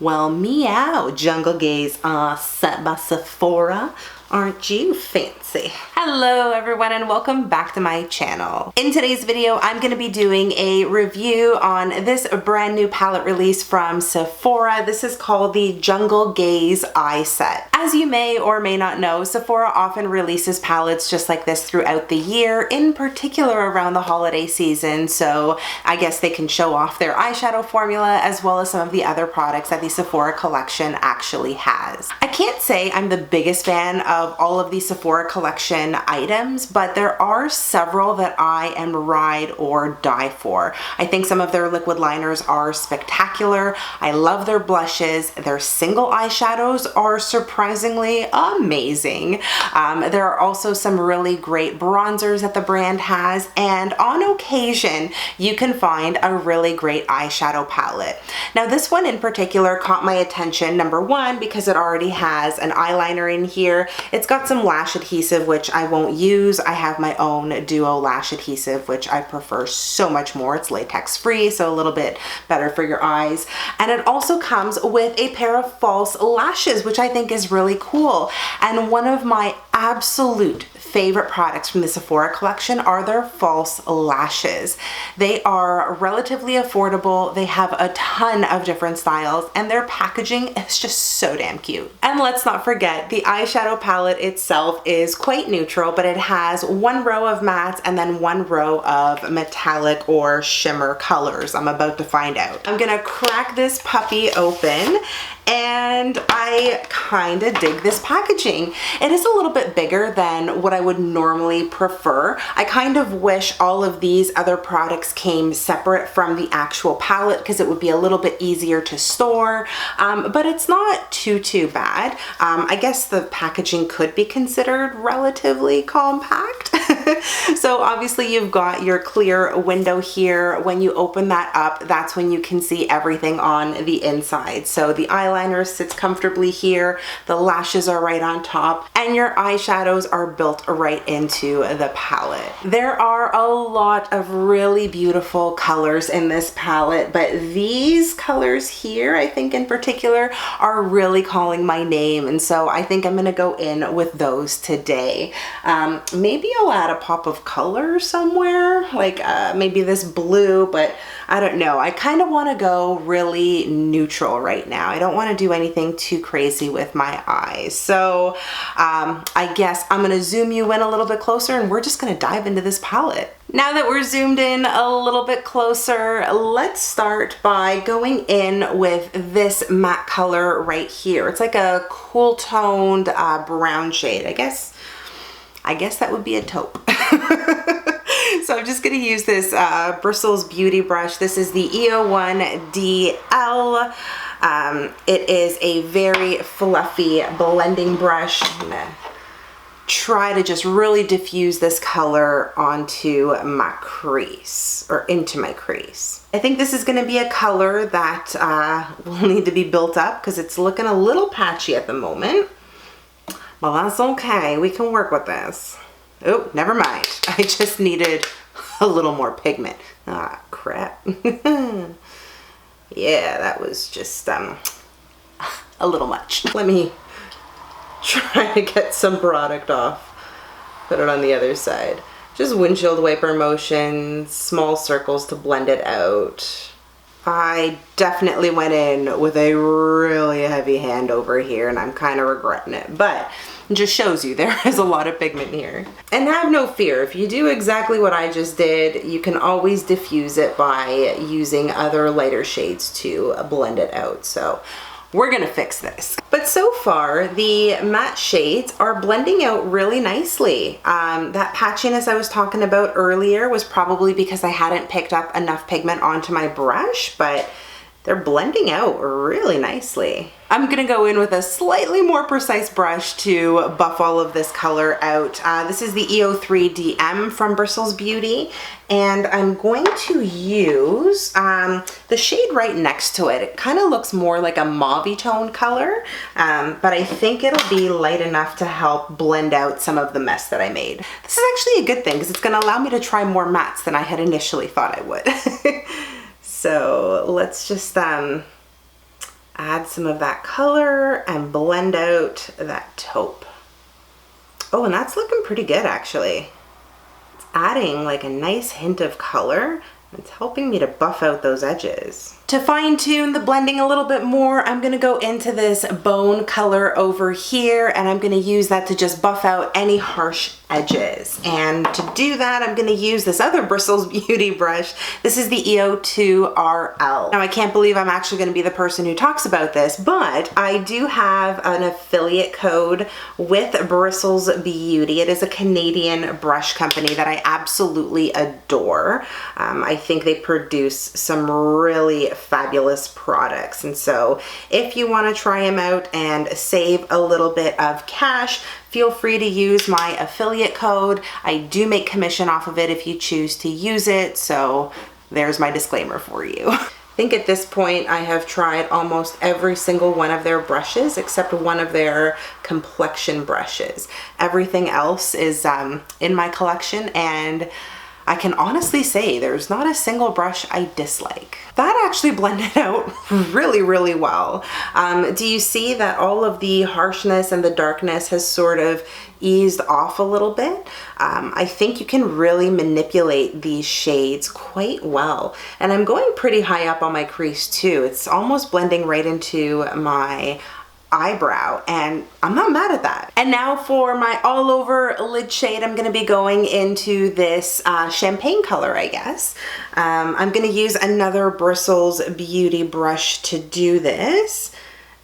Well, meow, Jungle Gaze set by Sephora. Aren't you fancy? Hello everyone and welcome back to my channel. In today's video, I'm going to be doing a review on this brand new palette release from Sephora. This is called the Jungle Gaze Eye Set. As you may or may not know, Sephora often releases palettes just like this throughout the year, in particular around the holiday season. So I guess they can show off their eyeshadow formula as well as some of the other products that the Sephora collection actually has. I can't say I'm the biggest fan of all of the Sephora collection items, but there are several that I am ride or die for. I think some of their liquid liners are spectacular. I love their blushes. Their single eyeshadows are surprisingly amazing. There are also some really great bronzers that the brand has, and on occasion you can find a really great eyeshadow palette. Now this one in particular caught my attention, number one, because it already has an eyeliner in here. It's got some lash adhesive, which I won't use. I have my own duo lash adhesive, which I prefer so much more. It's latex free, so a little bit better for your eyes. And it also comes with a pair of false lashes, which I think is really cool. And one of my absolute favorite products from the Sephora collection are their false lashes. They are relatively affordable. They have a ton of different styles and their packaging is just so damn cute. And let's not forget, the eyeshadow palette itself is quite neutral, but it has one row of mattes and then one row of metallic or shimmer colors. I'm about to find out. I'm gonna crack this puppy open, and I kind of dig this packaging. It is a little bit bigger than what I would normally prefer. I kind of wish all of these other products came separate from the actual palette because it would be a little bit easier to store, but it's not too bad. I guess the packaging could be considered relatively compact. So obviously you've got your clear window here. When you open that up, that's when you can see everything on the inside. So the eyeliner sits comfortably here, the lashes are right on top, and your eyeshadows are built right into the palette. There are a lot of really beautiful colors in this palette, but these colors here, I think in particular, are really calling my name, and so I think I'm gonna go in with those today. Maybe I'll add a pop of color somewhere, like maybe this blue, but I don't know. I kind of want to go really neutral right now. I don't want to do anything too crazy with my eyes. So I guess I'm going to zoom you in a little bit closer and we're just going to dive into this palette. Now that we're zoomed in a little bit closer, let's start by going in with this matte color right here. It's like a cool toned brown shade. I guess that would be a taupe. So I'm just going to use this Bristles Beauty brush. This is the EO1 DL. It is a very fluffy blending brush. I'm going to try to just really diffuse this color onto my crease, or into my crease. I think this is going to be a color that will need to be built up because it's looking a little patchy at the moment. Well, that's okay. We can work with this. Oh, never mind. I just needed a little more pigment. Ah, crap. Yeah, that was just a little much. Let me try to get some product off. Put it on the other side. Just windshield wiper motion, small circles to blend it out. I definitely went in with a really heavy hand over here and I'm kind of regretting it, but it just shows you there is a lot of pigment here. And have no fear, if you do exactly what I just did, you can always diffuse it by using other lighter shades to blend it out. So we're gonna fix this. But so far, the matte shades are blending out really nicely. That patchiness I was talking about earlier was probably because I hadn't picked up enough pigment onto my brush, but they're blending out really nicely. I'm gonna go in with a slightly more precise brush to buff all of this color out. This is the EO3 DM from Bristles Beauty, and I'm going to use the shade right next to it. It kind of looks more like a mauve tone color, but I think it'll be light enough to help blend out some of the mess that I made. This is actually a good thing because it's gonna allow me to try more mattes than I had initially thought I would. So let's just add some of that color and blend out that taupe. Oh, and that's looking pretty good actually. It's adding like a nice hint of color. It's helping me to buff out those edges. To fine tune the blending a little bit more, I'm gonna go into this bone color over here, and I'm gonna use that to just buff out any harsh edges. And to do that, I'm gonna use this other Bristles Beauty brush. This is the EO2RL. Now I can't believe I'm actually gonna be the person who talks about this, but I do have an affiliate code with Bristles Beauty. It is a Canadian brush company that I absolutely adore. I think they produce some really fabulous products, and so if you want to try them out and save a little bit of cash, feel free to use my affiliate code. I do make commission off of it if you choose to use it, so there's my disclaimer for you. I think at this point I have tried almost every single one of their brushes except one of their complexion brushes. Everything else is in my collection, and I can honestly say there's not a single brush I dislike. That actually blended out really, really well. Do you see that all of the harshness and the darkness has sort of eased off a little bit? I think you can really manipulate these shades quite well. And I'm going pretty high up on my crease too. It's almost blending right into my eyebrow, and I'm not mad at that. And now for my all over lid shade, I'm gonna be going into this champagne color, I guess. I'm gonna use another Bristles Beauty brush to do this.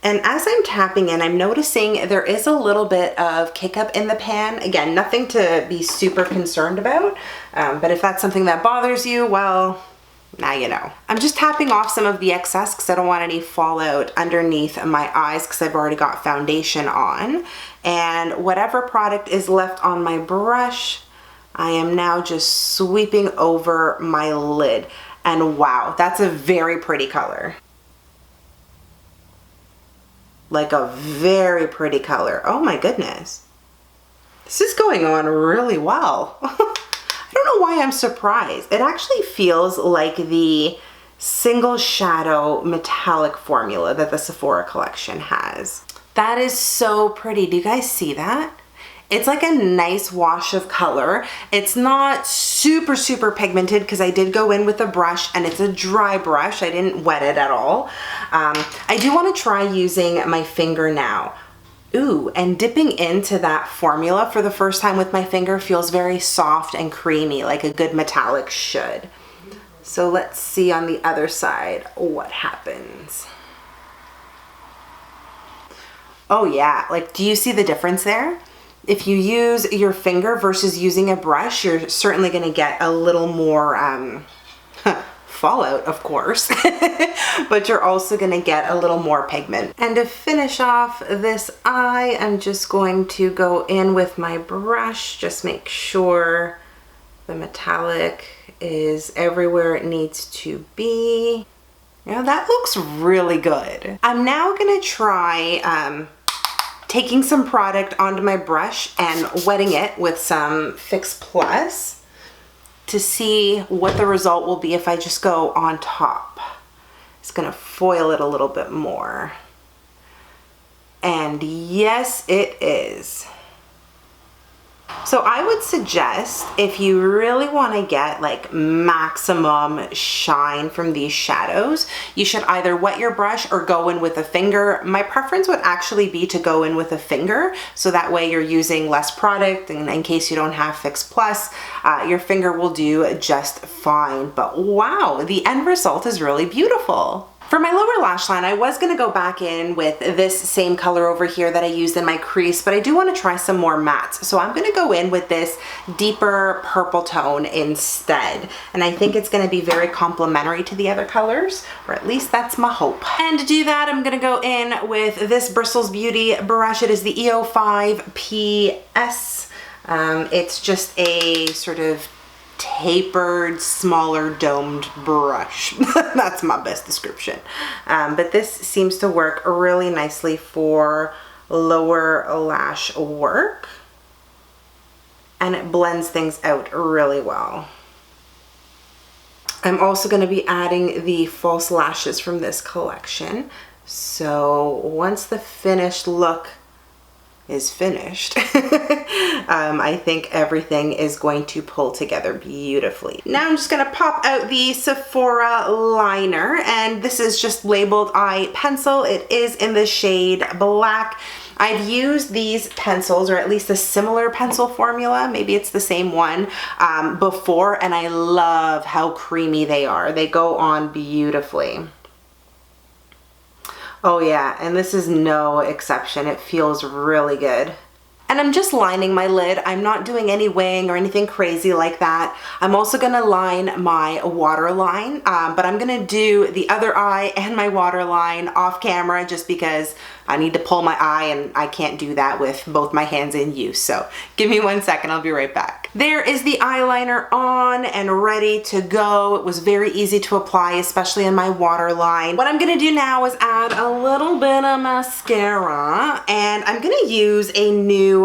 And as I'm tapping in, I'm noticing there is a little bit of kick up in the pan. Again, nothing to be super concerned about, but if that's something that bothers you, well, now you know. I'm just tapping off some of the excess because I don't want any fallout underneath my eyes because I've already got foundation on. And whatever product is left on my brush, I am now just sweeping over my lid. And wow, that's a very pretty color. Like a very pretty color. Oh my goodness. This is going on really well. I don't know why I'm surprised. It actually feels like the single shadow metallic formula that the Sephora collection has. That is so pretty. Do you guys see that? It's like a nice wash of color. It's not super, super pigmented because I did go in with a brush, and it's a dry brush. I didn't wet it at all. I do want to try using my finger now. Ooh, and dipping into that formula for the first time with my finger feels very soft and creamy, like a good metallic should. So let's see on the other side what happens. Oh yeah, like, do you see the difference there? If you use your finger versus using a brush, you're certainly gonna get a little more fallout, of course, but you're also gonna get a little more pigment. And to finish off this eye, I'm just going to go in with my brush, just make sure the metallic is everywhere it needs to be. You know, that looks really good. I'm now gonna try taking some product onto my brush and wetting it with some Fix Plus to see what the result will be if I just go on top. It's gonna foil it a little bit more. And yes, it is. So I would suggest, if you really want to get like maximum shine from these shadows, you should either wet your brush or go in with a finger. My preference would actually be to go in with a finger, so that way you're using less product, and in case you don't have Fix Plus, your finger will do just fine. But wow, the end result is really beautiful. For my lower lash line, I was gonna go back in with this same color over here that I used in my crease, but I do wanna try some more mattes. So I'm gonna go in with this deeper purple tone instead. And I think it's gonna be very complementary to the other colors, or at least that's my hope. And to do that, I'm gonna go in with this Bristles Beauty brush. It is the EO5PS. It's just a sort of tapered, smaller domed brush. That's my best description. But this seems to work really nicely for lower lash work, and it blends things out really well. I'm also going to be adding the false lashes from this collection. So once the finished look is finished, I think everything is going to pull together beautifully. Now I'm just gonna pop out the Sephora liner, and this is just labeled eye pencil. It is in the shade black. I've used these pencils, or at least a similar pencil formula, maybe it's the same one, before, and I love how creamy they are. They go on beautifully. Oh yeah, and this is no exception. It feels really good. And I'm just lining my lid. I'm not doing any wing or anything crazy like that. I'm also gonna line my waterline, but I'm gonna do the other eye and my waterline off camera just because I need to pull my eye and I can't do that with both my hands in use. So give me 1 second, I'll be right back. There is the eyeliner on and ready to go. It was very easy to apply, especially in my waterline. What I'm gonna do now is add a little bit of mascara, and I'm gonna use a new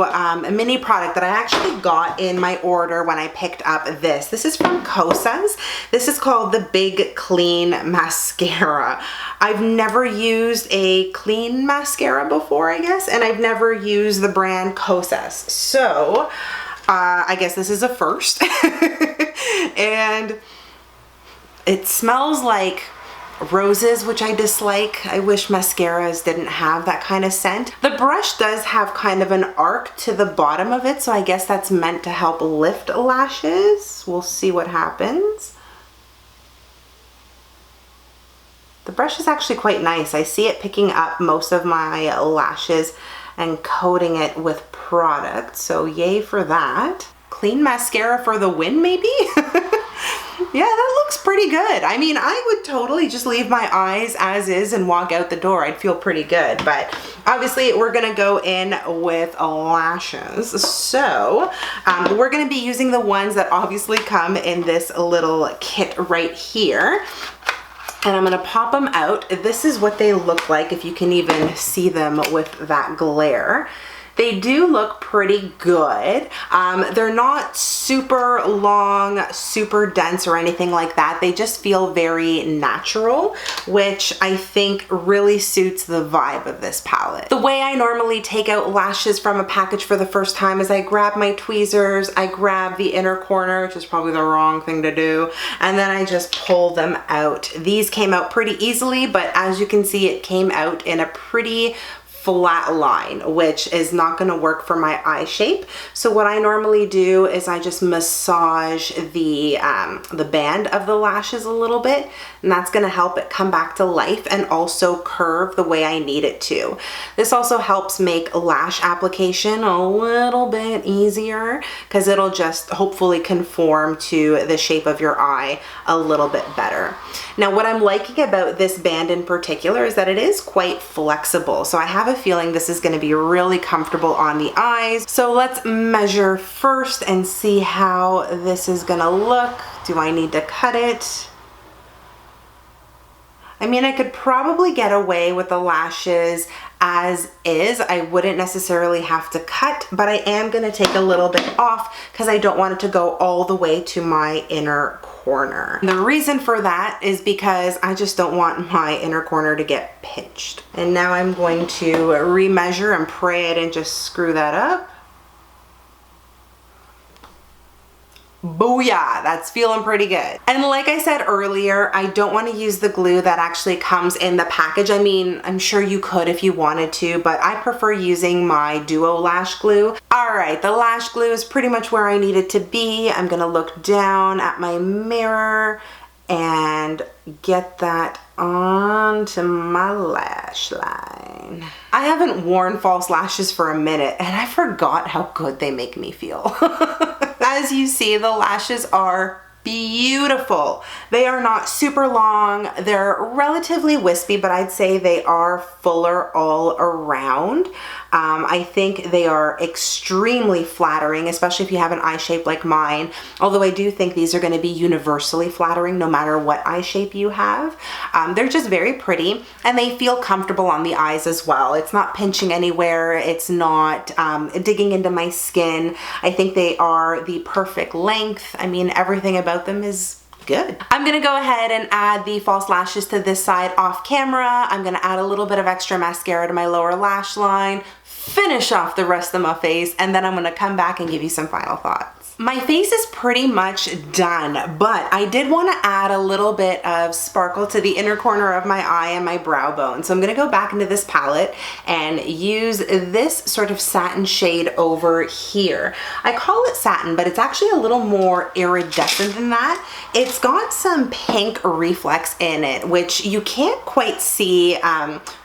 mini product that I actually got in my order when I picked up this. This is from Kosas. This is called the Big Clean Mascara. I've never used a clean mascara before, I guess, and I've never used the brand Kosas. So I guess this is a first. And it smells like roses, which I dislike. I wish mascaras didn't have that kind of scent. The brush does have kind of an arc to the bottom of it, so I guess that's meant to help lift lashes. We'll see what happens. The brush is actually quite nice. I see it picking up most of my lashes and coating it with product, so yay for that. Clean mascara for the win, maybe? Yeah, that looks pretty good. I mean, I would totally just leave my eyes as is and walk out the door. I'd feel pretty good, but obviously we're gonna go in with lashes. So we're gonna be using the ones that obviously come in this little kit right here. And I'm gonna pop them out. This is what they look like, if you can even see them with that glare. They do look pretty good. They're not super long, super dense or anything like that. They just feel very natural, which I think really suits the vibe of this palette. The way I normally take out lashes from a package for the first time is I grab my tweezers, I grab the inner corner, which is probably the wrong thing to do, and then I just pull them out. These came out pretty easily, but as you can see, it came out in a pretty flat line, which is not going to work for my eye shape. So what I normally do is I just massage the band of the lashes a little bit, and that's going to help it come back to life and also curve the way I need it to. This also helps make lash application a little bit easier because it'll just hopefully conform to the shape of your eye a little bit better. Now, what I'm liking about this band in particular is that it is quite flexible. So I have a feeling this is going to be really comfortable on the eyes. So let's measure first and see how this is going to look. Do I need to cut it? I mean, I could probably get away with the lashes as is. I wouldn't necessarily have to cut, but I am going to take a little bit off because I don't want it to go all the way to my inner corner. And the reason for that is because I just don't want my inner corner to get pinched. And now I'm going to remeasure and pray I didn't just screw that up. Booyah, that's feeling pretty good. And like I said earlier, I don't want to use the glue that actually comes in the package. I mean, I'm sure you could if you wanted to, but I prefer using my Duo lash glue. All right, the lash glue is pretty much where I need it to be. I'm gonna look down at my mirror and get that onto my lash line. I haven't worn false lashes for a minute and I forgot how good they make me feel. As you see, the lashes are beautiful. They are not super long. They're relatively wispy, but I'd say they are fuller all around. I think they are extremely flattering, especially if you have an eye shape like mine. Although I do think these are going to be universally flattering no matter what eye shape you have. They're just very pretty and they feel comfortable on the eyes as well. It's not pinching anywhere. It's not digging into my skin. I think they are the perfect length. I mean, everything about them is good. I'm gonna go ahead and add the false lashes to this side off camera. I'm gonna add a little bit of extra mascara to my lower lash line, finish off the rest of my face, and then I'm gonna come back and give you some final thoughts. My face is pretty much done, but I did want to add a little bit of sparkle to the inner corner of my eye and my brow bone. So I'm going to go back into this palette and use this sort of satin shade over here. I call it satin, but it's actually a little more iridescent than that. It's got some pink reflex in it, which you can't quite see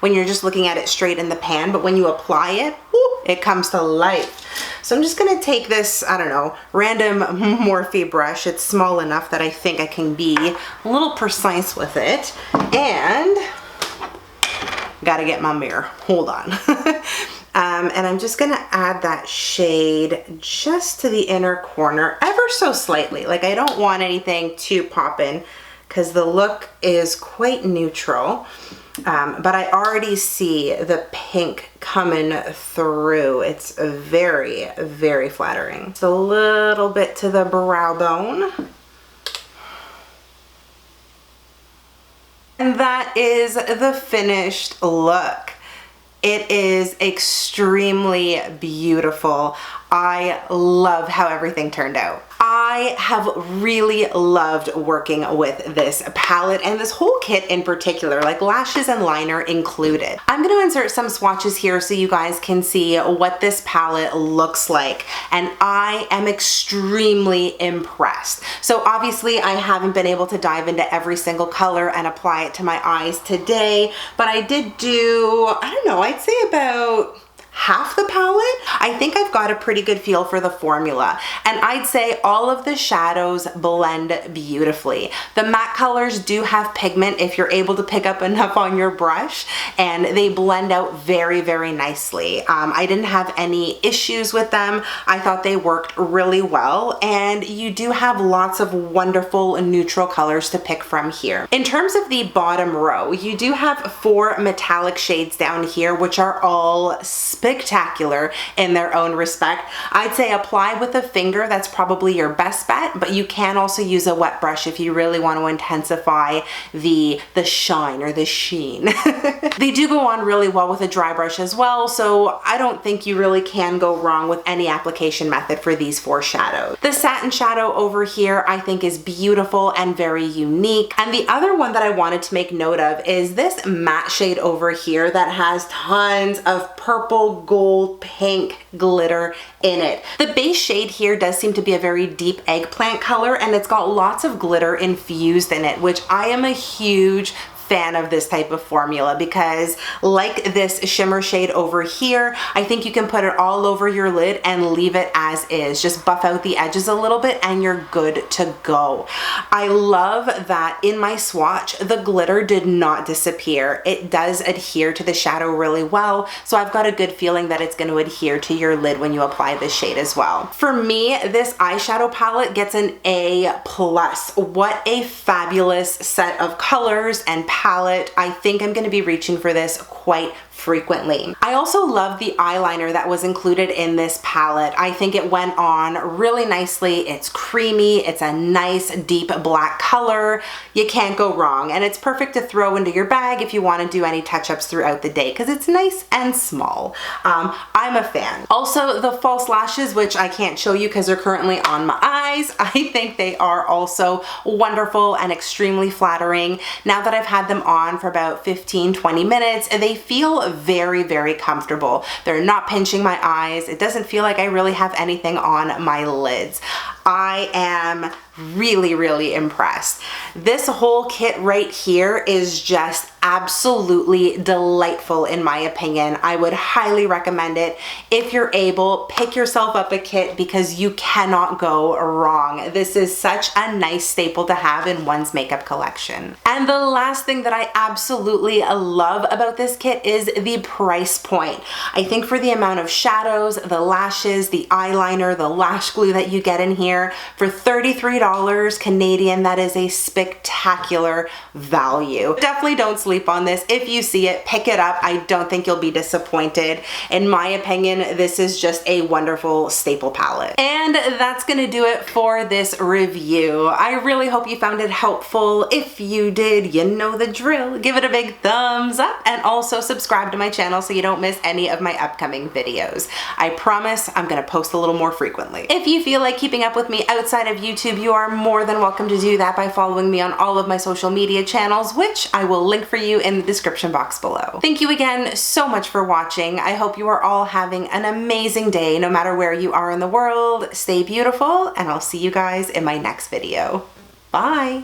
when you're just looking at it straight in the pan, but when you apply it, whoop, it comes to life. So I'm just gonna take this, I don't know, random Morphe brush. It's small enough that I think I can be a little precise with it. And gotta get my mirror, hold on. And I'm just gonna add that shade just to the inner corner, ever so slightly. Like, I don't want anything too poppin' because the look is quite neutral. But I already see the pink coming through. It's very, very flattering. Just a little bit to the brow bone. And that is the finished look. It is extremely beautiful. I love how everything turned out. I have really loved working with this palette and this whole kit in particular, like lashes and liner included. I'm going to insert some swatches here so you guys can see what this palette looks like, and I am extremely impressed. So obviously I haven't been able to dive into every single color and apply it to my eyes today, but I did do, I don't know, I'd say about half the palette. I think I've got a pretty good feel for the formula, and I'd say all of the shadows blend beautifully. The matte colors do have pigment if you're able to pick up enough on your brush, and they blend out very, very nicely. I didn't have any issues with them. I thought they worked really well, and you do have lots of wonderful neutral colors to pick from here. In terms of the bottom row, you do have 4 metallic shades down here, which are all spectacular in their own respect. I'd say apply with a finger, that's probably your best bet, but you can also use a wet brush if you really want to intensify the shine or the sheen. They do go on really well with a dry brush as well, so I don't think you really can go wrong with any application method for these 4 shadows. The satin shadow over here I think is beautiful and very unique, and the other one that I wanted to make note of is this matte shade over here that has tons of purple, gold, pink glitter in it. The base shade here does seem to be a very deep eggplant color, and it's got lots of glitter infused in it, which I am a huge fan of this type of formula, because like this shimmer shade over here, I think you can put it all over your lid and leave it as is. Just buff out the edges a little bit and you're good to go. I love that in my swatch, the glitter did not disappear. It does adhere to the shadow really well, so I've got a good feeling that it's going to adhere to your lid when you apply this shade as well. For me, this eyeshadow palette gets an A+. What a fabulous set of colors and palette. I think I'm going to be reaching for this quite frequently. I also love the eyeliner that was included in this palette. I think it went on really nicely. It's creamy. It's a nice deep black color. You can't go wrong, and it's perfect to throw into your bag if you want to do any touch-ups throughout the day because it's nice and small. I'm a fan. Also, the false lashes, which I can't show you because they're currently on my eyes, I think they are also wonderful and extremely flattering. Now that I've had them on for about 15-20 minutes, they feel very, very comfortable. They're not pinching my eyes. It doesn't feel like I really have anything on my lids. I am really, really impressed. This whole kit right here is just absolutely delightful in my opinion. I would highly recommend it. If you're able, pick yourself up a kit because you cannot go wrong. This is such a nice staple to have in one's makeup collection. And the last thing that I absolutely love about this kit is the price point. I think for the amount of shadows, the lashes, the eyeliner, the lash glue that you get in here, here for $33 Canadian. That is a spectacular value. Definitely don't sleep on this. If you see it, pick it up. I don't think you'll be disappointed. In my opinion, this is just a wonderful staple palette. And that's gonna do it for this review. I really hope you found it helpful. If you did, you know the drill. Give it a big thumbs up and also subscribe to my channel so you don't miss any of my upcoming videos. I promise I'm gonna post a little more frequently. If you feel like keeping up with me outside of YouTube, you are more than welcome to do that by following me on all of my social media channels, which I will link for you in the description box below. Thank you again so much for watching. I hope you are all having an amazing day, no matter where you are in the world. Stay beautiful, and I'll see you guys in my next video. Bye!